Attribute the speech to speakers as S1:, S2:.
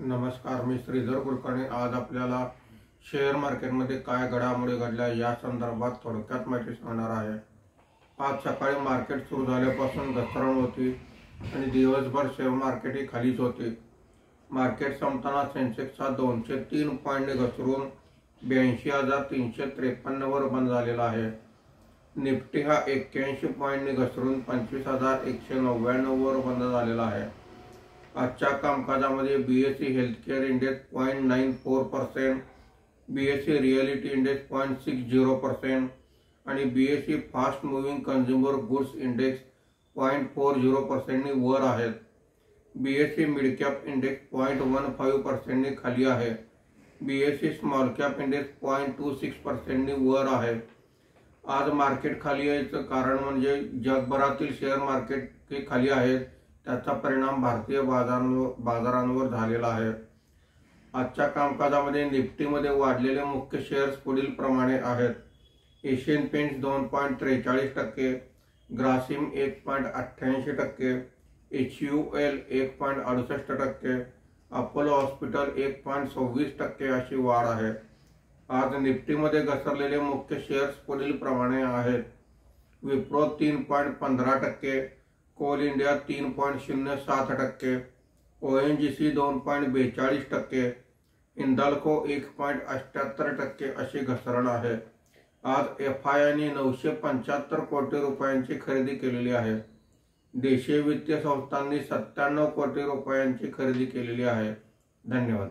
S1: नमस्कार, मी श्रीधर कुलकर्णी। आज आपल्याला शेअर मार्केटमध्ये काय घडामोडी घडल्या या संदर्भात थोडक्यात माहिती सांगणार आहे। आज सकाळी मार्केट सुरू झाल्यापासून घसरण होती आणि दिवसभर शेअर मार्केट ही खालीच होते। मार्केट संपताना सेन्सेक्स 203 पॉइंट घसरून 82,353 वर बंद झालेला आहे। निफ्टी हा 81 पॉइंट घसरून 25,199 वर बंद झालेला आहे। आजच्या कामकाजामध्ये BSE healthcare index 0.94%, BSE reality index 0.60% आणि BSE fast moving consumer goods index 0.40% नी वर आहेत। बीएसई मिड कॅप इंडेक्स 0.15% नी खाली आहे। बीएसई स्मॉल कॅप इंडेक्स 0.26% नी वर आहे। आज मार्केट खाली यायचं कारण म्हणजे जगभरातील शेअर मार्केट हे खाली आहेत, त्याचा परिणाम भारतीय बाजारांवर झालेला आहे। आजच्या कामकाजामध्ये निफ्टीमध्ये वाढलेले मुख्य शेअर्स पुढील प्रमाणे आहेत। Asian paints 2.43%, Grasim 1.88%, HUL 1.68%, Apollo hospital 1.26% अशी वाढ आहे। आज निफ्टीमध्ये घसरलेले मुख्य शेअर्स पुढील प्रमाणे आहेत। Wipro 3.15%, coal India 3.07%, ONGC 2.42%, Hindalco 1.78% अशी घसरण आहे। आज FI ने 975 कोटी रुपयांची खरेदी केलेली आहे। देशीय वित्तीय संस्थांनी 97 कोटी रुपयांची खरेदी केलेली आहे। धन्यवाद।